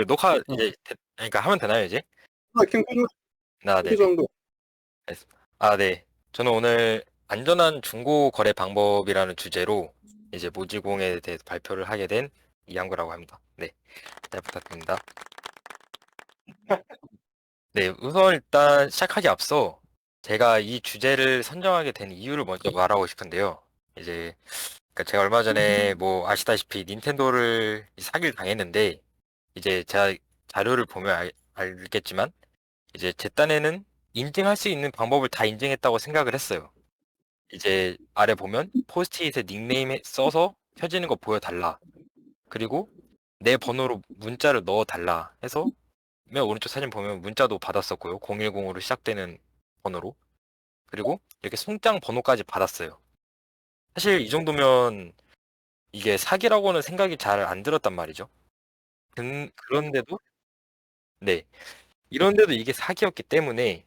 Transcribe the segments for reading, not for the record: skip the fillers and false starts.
그 녹화 이제 그러니까 하면 되나요 이제? 킹크 네네. 정도. 네. 저는 오늘 안전한 중고 거래 방법이라는 주제로 이제 모지공에 대해서 발표를 하게 된 이양구라고 합니다. 네, 잘 부탁드립니다. 네, 우선 일단 시작하기 앞서 제가 이 주제를 선정하게 된 이유를 먼저 말하고 싶은데요. 이제 그러니까 제가 얼마 전에 뭐 아시다시피 닌텐도를 사기를 당했는데 이제 제가 자료를 보면 알겠지만 이제 제 딴에는 인증할 수 있는 방법을 다 인증했다고 생각을 했어요. 이제 아래 보면 포스트잇에 닉네임 써서 켜지는 거 보여달라. 그리고 내 번호로 문자를 넣어달라 해서 맨 오른쪽 사진 보면 문자도 받았었고요. 010으로 시작되는 번호로. 그리고 이렇게 송장 번호까지 받았어요. 사실 이 정도면 이게 사기라고는 생각이 잘 안 들었단 말이죠. 그런데도 네. 이런데도 이게 사기였기 때문에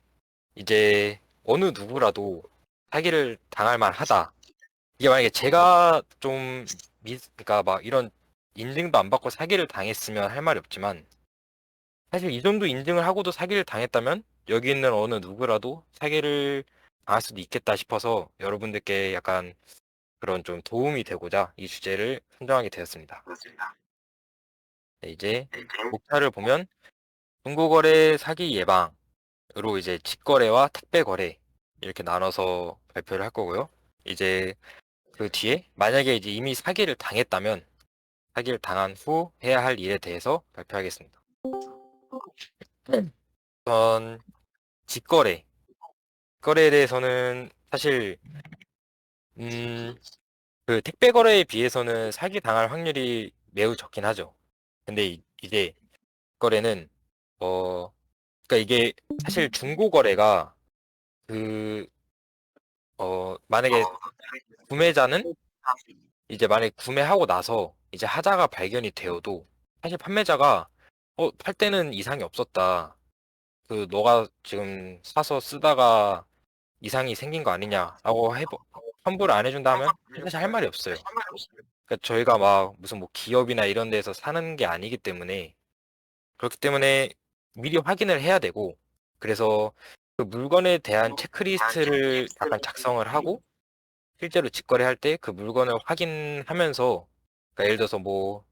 이제 어느 누구라도 사기를 당할 만하다. 이게 만약에 제가 좀 그러니까 막 이런 인증도 안 받고 사기를 당했으면 할 말이 없지만 사실 이 정도 인증을 하고도 사기를 당했다면 여기 있는 어느 누구라도 사기를 당할 수도 있겠다 싶어서 여러분들께 약간 그런 좀 도움이 되고자 이 주제를 선정하게 되었습니다. 네, 이제 목차를 보면 중고거래 사기 예방으로 이제 직거래와 택배 거래 이렇게 나눠서 발표를 할 거고요. 이제 그 뒤에 만약에 이제 이미 사기를 당했다면 사기를 당한 후 해야 할 일에 대해서 발표하겠습니다. 우선 직거래. 거래에 대해서는 사실 음, 그 택배 거래에 비해서는 사기 당할 확률이 매우 적긴 하죠. 근데 이제 거래는 그러니까 이게 사실 중고 거래가 그 만약에 구매자는 이제 만약에 구매하고 나서 이제 하자가 발견이 되어도 사실 판매자가 팔 때는 이상이 없었다. 그 너가 지금 사서 쓰다가 이상이 생긴 거 아니냐라고 환불을 안 해준다 하면 사실 할 말이 없어요. 그러니까 저희가 막 무슨 뭐 기업이나 이런 데서 사는 게 아니기 때문에 그렇기 때문에 미리 확인을 해야 되고 그래서 그 물건에 대한 체크리스트를 약간 작성을 하고 실제로 직거래할 때 그 물건을 확인하면서 그러니까 예를 들어서 뭐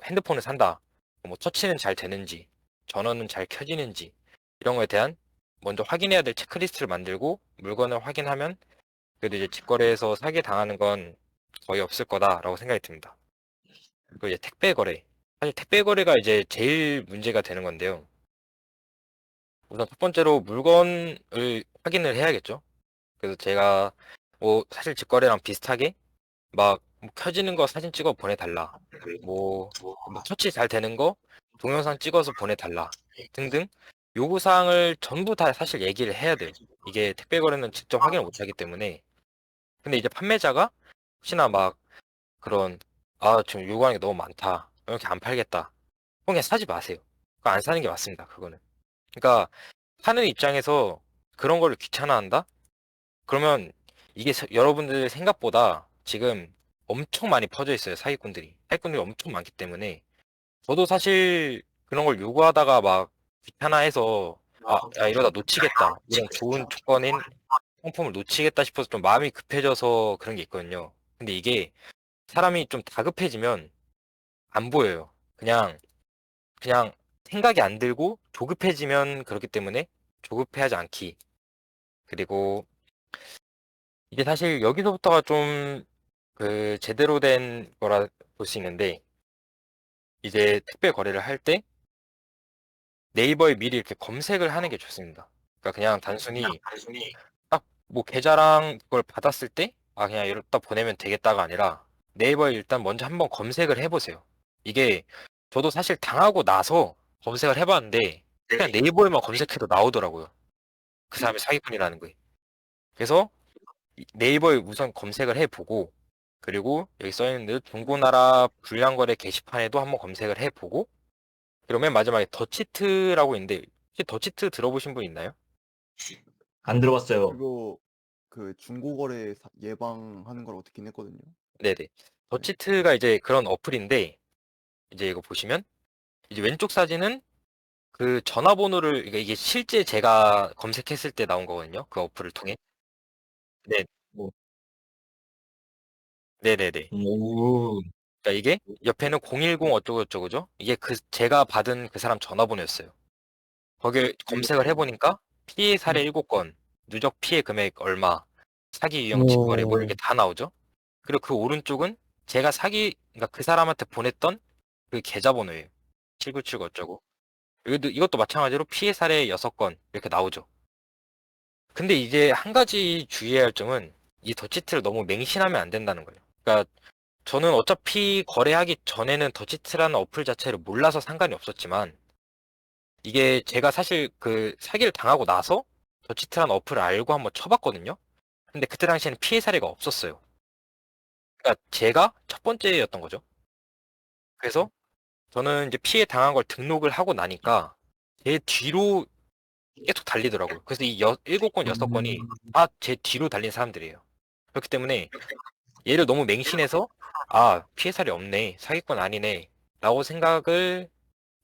핸드폰을 산다. 뭐 터치는 잘 되는지, 전원은 잘 켜지는지 이런 거에 대한 먼저 확인해야 될 체크리스트를 만들고 물건을 확인하면 그래도 이제 직거래에서 사기 당하는 건 거의 없을 거다라고 생각이 듭니다. 그리고 이제 택배 거래. 사실 택배 거래가 이제 제일 문제가 되는 건데요. 우선 첫 번째로 물건을 확인을 해야겠죠. 그래서 제가 뭐 사실 직거래랑 비슷하게 막뭐 켜지는 거 사진 찍어 보내달라. 뭐 터치 잘 되는 거 동영상 찍어서 보내달라. 등등 요구사항을 전부 다 사실 얘기를 해야 돼요. 이게 택배 거래는 직접 확인을 못 하기 때문에. 근데 이제 판매자가 혹시나 막 그런 지금 요구하는 게 너무 많다. 이렇게 안 팔겠다. 그냥 사지 마세요. 그거 안 사는 게 맞습니다. 그거는. 그러니까 사는 입장에서 그런 거를 귀찮아한다? 그러면 이게 여러분들 생각보다 지금 엄청 많이 퍼져 있어요. 사기꾼들이 엄청 많기 때문에 저도 사실 그런 걸 요구하다가 막 귀찮아해서 야, 이러다 놓치겠다. 이런 좋은 조건인 상품을 놓치겠다 싶어서 좀 마음이 급해져서 그런 게 있거든요. 근데 이게 사람이 좀 다급해지면 안 보여요. 그냥 생각이 안 들고 조급해지면 그렇기 때문에 조급해하지 않기. 그리고 이게 사실 여기서부터가 좀 그 제대로 된 거라 볼 수 있는데 이제 택배 거래를 할 때 네이버에 미리 이렇게 검색을 하는 게 좋습니다. 그러니까 그냥 단순히 딱 뭐 계좌랑 그걸 받았을 때 그냥 이렇다 보내면 되겠다가 아니라 네이버에 일단 먼저 한번 검색을 해보세요. 이게 저도 사실 당하고 나서 검색을 해봤는데 그냥 네이버에만 검색해도 나오더라고요. 그 사람이 사기꾼이라는 거에. 그래서 네이버에 우선 검색을 해보고 그리고 여기 써있는 대로 중고나라 불량거래 게시판에도 한번 검색을 해보고 그러면 마지막에 더치트라고 있는데 혹시 더치트 들어보신 분 있나요? 안 들어봤어요. 그거 그 중고거래 예방하는 걸 어떻게 했거든요. 네네. 네. 더치트가 이제 그런 어플인데 이제 이거 보시면 이제 왼쪽 사진은 그 전화번호를, 그러니까 이게 실제 제가 검색했을 때 나온 거거든요. 그 어플을 통해. 네, 뭐. 네네네. 오. 그러니까 이게 옆에는 010 어쩌고저쩌고죠. 이게 제가 받은 그 사람 전화번호였어요. 거기에 검색을 해보니까 피해 사례 7건, 누적 피해 금액 얼마, 사기 유형 직거래 뭐 이렇게 다 나오죠. 그리고 그 오른쪽은 제가 그러니까 그 사람한테 보냈던 그 계좌번호예요. 7979 어쩌고. 이것도 마찬가지로 피해 사례 6건 이렇게 나오죠. 근데 이제 한 가지 주의해야 할 점은 이 더치트를 너무 맹신하면 안 된다는 거예요. 그러니까 저는 어차피 거래하기 전에는 더치트라는 어플 자체를 몰라서 상관이 없었지만 이게 제가 사실 그 사기를 당하고 나서 더치트라는 어플을 알고 한번 쳐봤거든요. 근데 그때 당시에는 피해 사례가 없었어요. 그러니까 제가 첫 번째였던 거죠. 그래서 저는 이제 피해 당한 걸 등록을 하고 나니까 제 뒤로 계속 달리더라고요. 그래서 이 7건, 6건이 다 제 뒤로 달린 사람들이에요. 그렇기 때문에 얘를 너무 맹신해서 아, 피해 사례 없네, 사기꾼 아니네 라고 생각을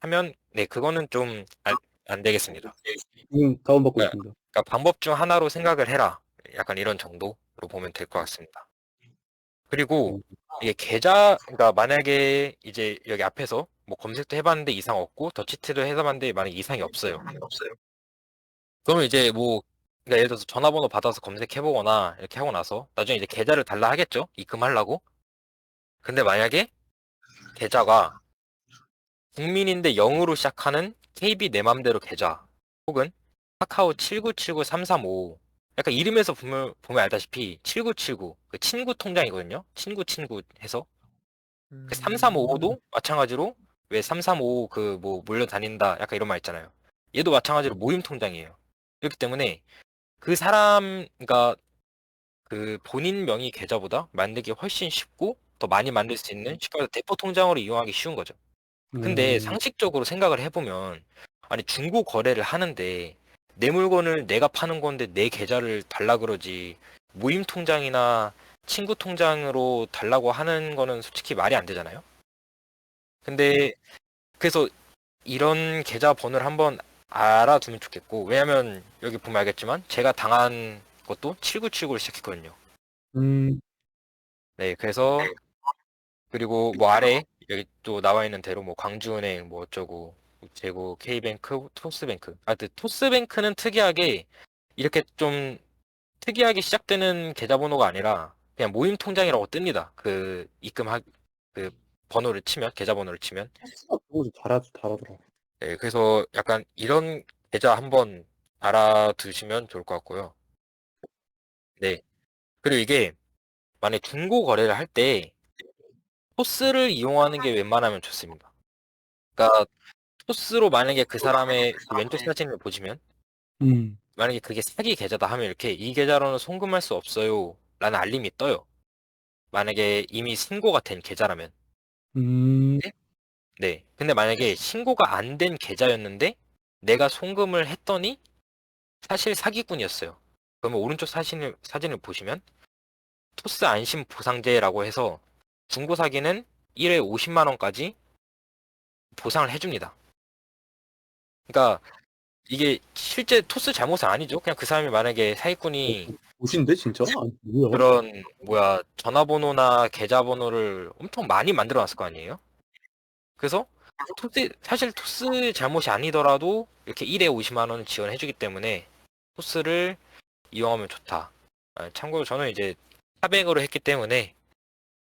하면 네, 그거는 좀 안 되겠습니다. 다운받고 네. 있습니다. 그러니까 방법 중 하나로 생각을 해라. 약간 이런 정도로 보면 될 것 같습니다. 그리고 이게 그러니까 만약에 이제 여기 앞에서 뭐 검색도 해봤는데 이상 없고 더치트를 해봤는데 만약 이상이 없어요. 그러면 이제 뭐 그러니까 예를 들어서 전화번호 받아서 검색해보거나 이렇게 하고 나서 나중에 이제 계좌를 달라 하겠죠? 입금하려고. 근데 만약에 계좌가 국민인데 0으로 시작하는 KB 내 맘대로 계좌 혹은 카카오 7979335 약간 이름에서 보면 알다시피 7979 그 친구 통장이거든요. 친구 해서 그 3355도 마찬가지로 왜 3355 그 뭐 몰려다닌다 약간 이런 말 있잖아요. 얘도 마찬가지로 모임 통장이에요. 그렇기 때문에 그 사람 그러니까 그 본인 명의 계좌보다 만들기 훨씬 쉽고 더 많이 만들 수 있는 쉽게 말해서 대포 통장으로 이용하기 쉬운 거죠. 근데 상식적으로 생각을 해보면 아니 중고 거래를 하는데 내 물건을 내가 파는 건데 내 계좌를 달라 그러지 모임 통장이나 친구 통장으로 달라고 하는 거는 솔직히 말이 안 되잖아요. 근데 그래서 이런 계좌 번호를 한번 알아두면 좋겠고 왜냐면 여기 보면 알겠지만 제가 당한 것도 7979로 시작했거든요. 네, 그래서 그리고 뭐 아래 여기 또 나와 있는 대로 뭐 광주은행 뭐 어쩌고 제고 K뱅크 토스뱅크 토스뱅크는 특이하게 이렇게 좀 특이하게 시작되는 계좌번호가 아니라 그냥 모임 통장이라고 뜹니다. 그 그 번호를 치면 계좌번호를 치면 그거 잘하더라. 네, 그래서 약간 이런 계좌 한번 알아두시면 좋을 것 같고요. 네, 그리고 이게 만약 중고 거래를 할 때 토스를 이용하는 게 웬만하면 좋습니다. 그러니까 토스로 만약에 그 사람의 그 왼쪽 사진을 보시면 만약에 그게 사기 계좌다 하면 이렇게 이 계좌로는 송금할 수 없어요 라는 알림이 떠요. 만약에 이미 신고가 된 계좌라면. 네? 네. 근데 만약에 신고가 안 된 계좌였는데 내가 송금을 했더니 사실 사기꾼이었어요. 그러면 오른쪽 사진을 보시면 토스 안심 보상제라고 해서 중고 사기는 1회 50만 원까지 보상을 해줍니다. 그러니까 이게 실제 토스 잘못은 아니죠. 그냥 그 사람이 만약에 사기꾼이 옷인데 진짜? 아니, 뭐야? 그런 뭐야 전화번호나 계좌번호를 엄청 많이 만들어 놨을 거 아니에요. 그래서 사실 토스 잘못이 아니더라도 이렇게 1회 50만 원을 지원해주기 때문에 토스를 이용하면 좋다. 참고로 저는 이제 타백으로 했기 때문에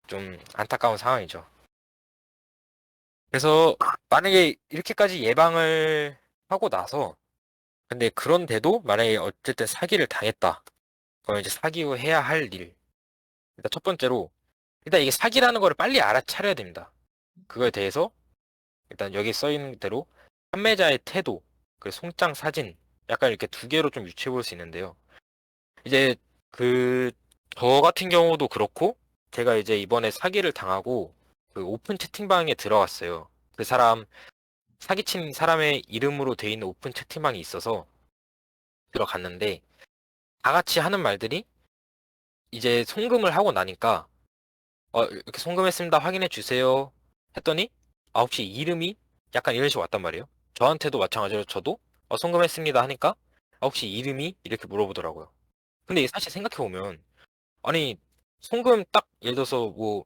좀 안타까운 상황이죠. 그래서 만약에 이렇게까지 예방을 하고 나서 근데 그런데도 만약에 어쨌든 사기를 당했다. 그럼 이제 사기 후 해야 할 일. 일단 첫 번째로 일단 이게 사기라는 거를 빨리 알아차려야 됩니다. 그거에 대해서 일단 여기 써 있는 대로 판매자의 태도, 그 송장 사진 약간 이렇게 두 개로 좀 유추해 볼 수 있는데요. 이제 그 저 같은 경우도 그렇고 제가 이제 이번에 사기를 당하고 그 오픈 채팅방에 들어갔어요. 그 사람 사기친 사람의 이름으로 돼 있는 오픈 채팅방이 있어서 들어갔는데 다 같이 하는 말들이 이제 송금을 하고 나니까 이렇게 송금했습니다. 확인해 주세요. 했더니 혹시 이름이 약간 이런 식으로 왔단 말이에요. 저한테도 마찬가지로 저도 송금했습니다 하니까 혹시 이름이? 이렇게 물어보더라고요. 근데 이게 사실 생각해보면 아니 송금 딱 예를 들어서 뭐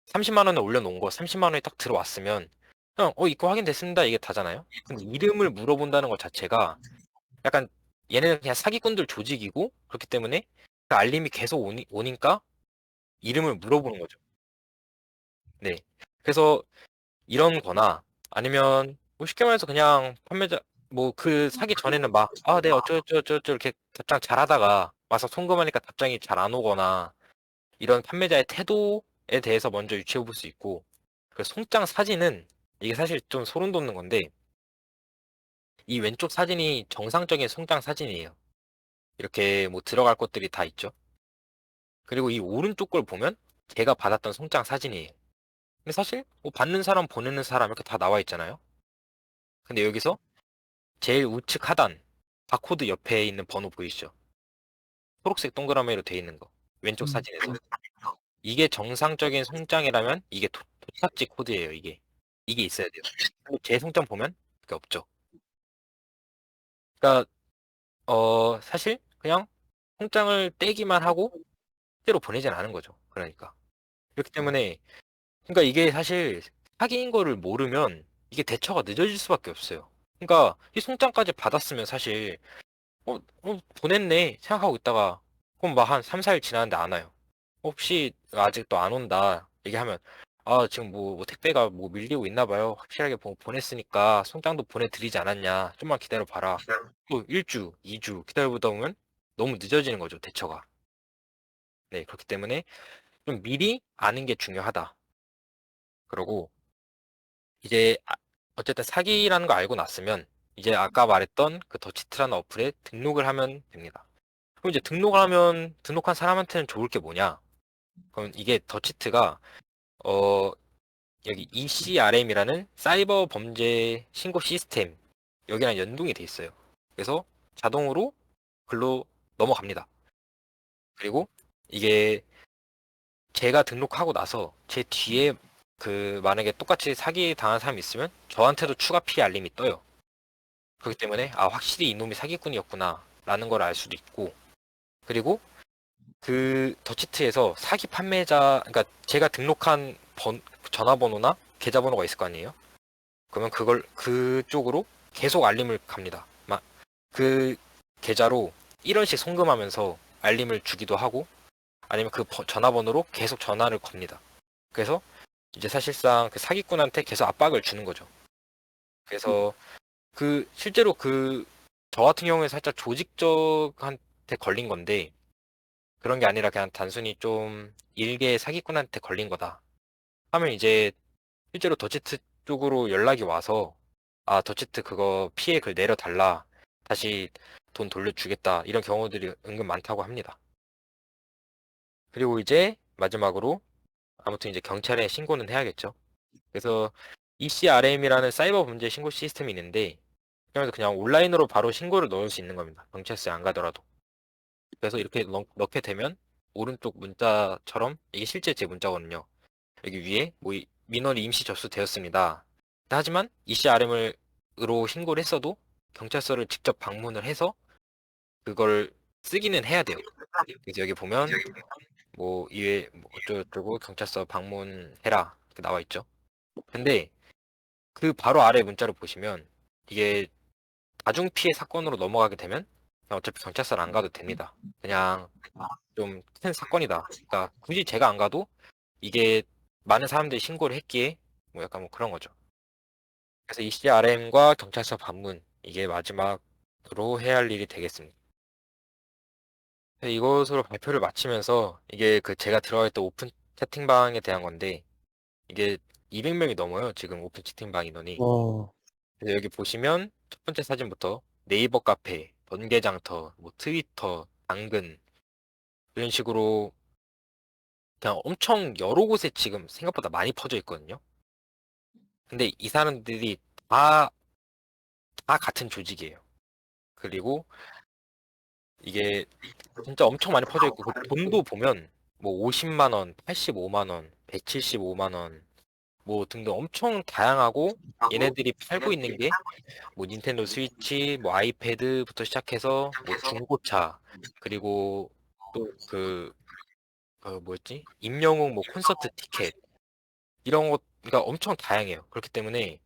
30만 원에 올려놓은 거 30만 원이 딱 들어왔으면 그냥 입금 확인됐습니다 이게 다잖아요. 근데 이름을 물어본다는 것 자체가 약간 얘네는 그냥 사기꾼들 조직이고 그렇기 때문에 그 알림이 계속 오니까 이름을 물어보는 거죠. 네. 그래서 이런 거나 아니면 뭐 쉽게 말해서 그냥 판매자 뭐 그 사기 전에는 막 네 어쩌고저쩌고 이렇게 답장 잘하다가 와서 송금하니까 답장이 잘 안 오거나 이런 판매자의 태도에 대해서 먼저 유추해 볼 수 있고 그 송장 사진은 이게 사실 좀 소름 돋는 건데 이 왼쪽 사진이 정상적인 송장 사진이에요. 이렇게 뭐 들어갈 것들이 다 있죠. 그리고 이 오른쪽 걸 보면 제가 받았던 송장 사진이에요. 근데 사실 뭐 받는 사람 보내는 사람 이렇게 다 나와 있잖아요. 근데 여기서 제일 우측 하단 바코드 옆에 있는 번호 보이시죠? 초록색 동그라미로 돼 있는 거 왼쪽 사진에서 이게 정상적인 송장이라면 이게 도착지 코드예요. 이게 있어야 돼요. 근데 제 송장 보면 그게 없죠. 그러니까 사실 그냥 송장을 떼기만 하고 실제로 보내진 않은 거죠. 그러니까 그렇기 때문에 그러니까 이게 사실 사기인 거를 모르면 이게 대처가 늦어질 수밖에 없어요. 그러니까 이 송장까지 받았으면 사실 보냈네 생각하고 있다가 그럼 막 한 3, 4일 지났는데 안 와요. 혹시 아직도 안 온다 얘기하면 지금 뭐 택배가 뭐 밀리고 있나 봐요. 확실하게 보냈으니까 송장도 보내드리지 않았냐. 좀만 기다려 봐라. 또 1주, 2주 기다려보다 보면 너무 늦어지는 거죠, 대처가. 네, 그렇기 때문에 좀 미리 아는 게 중요하다. 그러고 이제 어쨌든 사기라는 거 알고 났으면 이제 아까 말했던 그 더치트라는 어플에 등록을 하면 됩니다. 그럼 이제 등록을 하면 등록한 사람한테는 좋을 게 뭐냐? 그럼 이게 더치트가 어 여기 ECRM이라는 사이버 범죄 신고 시스템 여기랑 연동이 돼 있어요. 그래서 자동으로 글로 넘어갑니다. 그리고 이게 제가 등록하고 나서 제 뒤에 그 만약에 똑같이 사기 당한 사람이 있으면 저한테도 추가 피해 알림이 떠요. 그렇기 때문에 확실히 이놈이 사기꾼이었구나 라는 걸 알 수도 있고 그리고 그 더치트에서 사기 판매자 그러니까 제가 등록한 전화번호나 계좌번호가 있을 거 아니에요. 그러면 그걸 그쪽으로 계속 알림을 갑니다. 막 그 계좌로 1원씩 송금하면서 알림을 주기도 하고 아니면 그 전화번호로 계속 전화를 겁니다. 그래서 이제 사실상 그 사기꾼한테 계속 압박을 주는 거죠. 그래서 그 실제로 저 같은 경우에 살짝 조직적한테 걸린 건데 그런 게 아니라 그냥 단순히 좀 일개 사기꾼한테 걸린 거다 하면 이제 실제로 더치트 쪽으로 연락이 와서 더치트 그거 피해 글 내려달라 다시 돈 돌려주겠다 이런 경우들이 은근 많다고 합니다. 그리고 이제 마지막으로 아무튼 이제 경찰에 신고는 해야겠죠. 그래서 ECRM이라는 사이버 범죄 신고 시스템이 있는데 그래서 그냥 온라인으로 바로 신고를 넣을 수 있는 겁니다. 경찰서에 안 가더라도. 그래서 이렇게 넣게 되면 오른쪽 문자처럼 이게 실제 제 문자거든요. 여기 위에 뭐 민원이 임시 접수되었습니다. 하지만 ECRM으로 신고를 했어도 경찰서를 직접 방문을 해서 그걸 쓰기는 해야 돼요. 그래서 여기 보면 뭐 이외 뭐 어쩌고 경찰서 방문해라 이렇게 나와 있죠. 근데 그 바로 아래 문자를 보시면 이게 다중 피해 사건으로 넘어가게 되면 그냥 어차피 경찰서를 안 가도 됩니다. 그냥 좀 큰 사건이다. 그러니까 굳이 제가 안 가도 이게 많은 사람들이 신고를 했기에 뭐 약간 뭐 그런 거죠. 그래서 ECRM과 경찰서 방문 이게 마지막으로 해야 할 일이 되겠습니다. 이것으로 발표를 마치면서 이게 그 제가 들어가 있던 오픈 채팅방에 대한 건데 이게 200명이 넘어요. 지금 오픈 채팅방 인원이. 와, 그래서 여기 보시면 첫 번째 사진부터 네이버 카페, 번개장터, 뭐 트위터, 당근 이런 식으로 그냥 엄청 여러 곳에 지금 생각보다 많이 퍼져 있거든요. 근데 이 사람들이 다 같은 조직이에요. 그리고 이게 진짜 엄청 많이 퍼져 있고 그 돈도 보면 뭐 50만 원, 85만 원, 175만 원, 뭐 등등 엄청 다양하고 얘네들이 팔고 있는 게 뭐 닌텐도 스위치, 뭐 아이패드부터 시작해서 뭐 중고차 그리고 또 뭐였지? 임영웅 뭐 콘서트 티켓 이런 것가 엄청 다양해요. 그렇기 때문에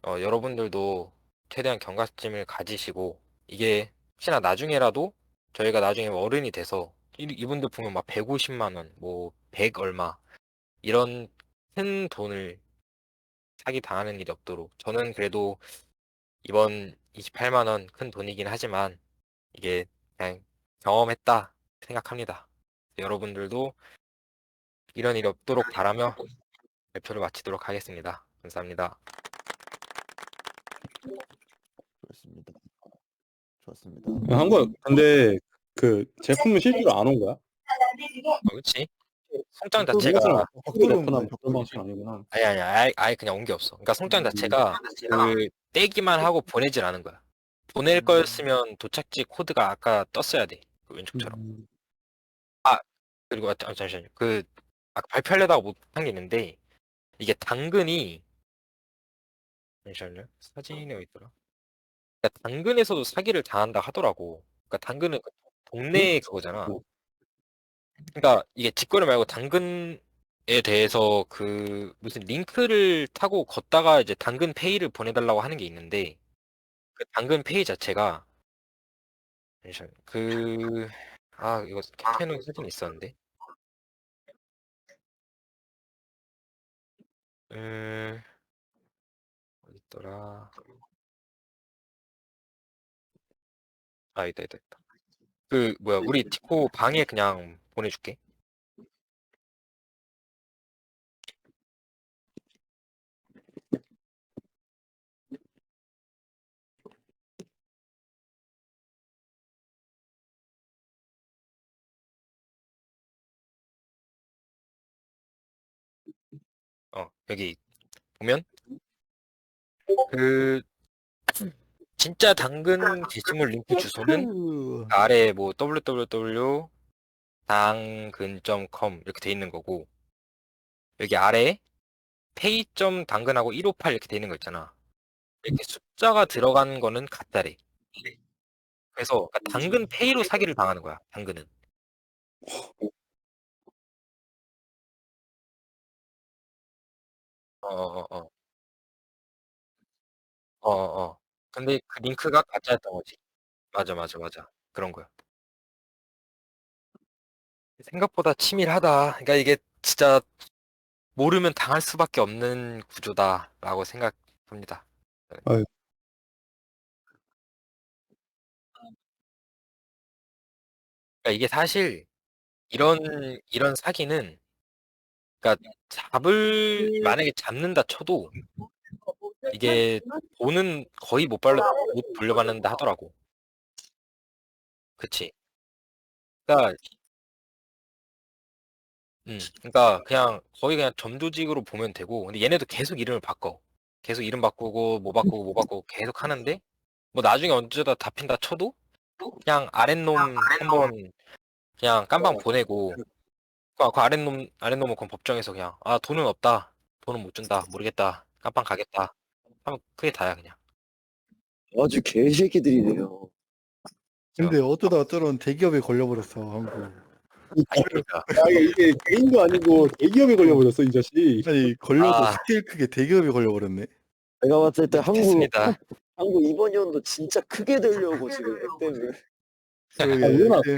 여러분들도 최대한 경각심을 가지시고 이게 혹시나 나중에라도 저희가 나중에 어른이 돼서 이분들 보면 막 150만 원, 뭐 100 얼마 이런 큰 돈을 사기 당하는 일이 없도록 저는 그래도 이번 28만 원 큰 돈이긴 하지만 이게 그냥 경험했다 생각합니다. 여러분들도 이런 일이 없도록 바라며 발표를 마치도록 하겠습니다. 감사합니다. 좋습니다. 좋았습니다. 한 거야. 근데 그 제품은 실제로 안 온 거야? 그렇지? 송장 벽돌은 자체가 벽돌은 벽돌은 뭐예요, 그런 벽돌이? 방식 아니구나. 아예 그냥 온 게 없어. 그러니까 송장 자체가 그 떼기만 하고 보내질 않은 거야. 보낼 거였으면 도착지 코드가 아까 떴어야 돼. 그 왼쪽처럼. 그리고 잠시만요. 그 아까 발표하려다가 못한 게 있는데 이게 당근이 잠시만요. 사진이 어디 있더라? 그러니까 당근에서도 사기를 당한다 하더라고. 그러니까 당근은 그 동네 그거잖아. 그러니까 이게 직거래 말고 당근에 대해서 그 무슨 링크를 타고 걷다가 이제 당근 페이를 보내달라고 하는 게 있는데 그 당근 페이 자체가 잠시만요. 이거 캡처해놓은 사진이 있었는데 어디 있더라? 있다. 그 뭐야 우리 티코 방에 그냥 보내줄게. 여기 보면 그 진짜 당근 게시물 링크 주소는 아래 뭐 www 당근.com 이렇게 돼 있는 거고 여기 아래 pay.당근하고 158 이렇게 돼 있는 거 있잖아. 이렇게 숫자가 들어간 거는 가짜래. 그래서 그러니까 당근 페이로 사기를 당하는 거야. 당근은. 어어어. 어어. 근데 그 링크가 가짜였던 거지. 맞아. 그런 거야. 생각보다 치밀하다. 그러니까 이게 진짜 모르면 당할 수밖에 없는 구조다라고 생각합니다. 아유. 그러니까 이게 사실 이런 사기는 그러니까 만약에 잡는다 쳐도 이게 돈은 거의 못 돌려받는다 하더라고. 그치? 그러니까 그러니까 그냥 거의 그냥 점조직으로 보면 되고 근데 얘네도 계속 이름을 바꿔. 계속 이름 바꾸고 뭐 바꾸고 계속 하는데 뭐 나중에 언제다 잡힌다 쳐도 그냥 아랫놈 한번 그냥 깜방 보내고 그 아랫놈은 그럼 법정에서 그냥 돈은 없다. 돈은 못 준다. 모르겠다. 깜방 가겠다. 하면 그게 다야 그냥. 아주 개새끼들이네요. 근데 어쩌다 저런 대기업에 걸려버렸어 한국. 그러니까 이게 개인도 아니고 대기업에 걸려버렸어 이 자식. 아니 걸려도 아. 스케일 크게 대기업에 걸려버렸네. 내가 봤을 때 됐습니다. 한국 이번 연도 진짜 크게 되려고 지금 액 때문에. 그러게. 얼마나 예.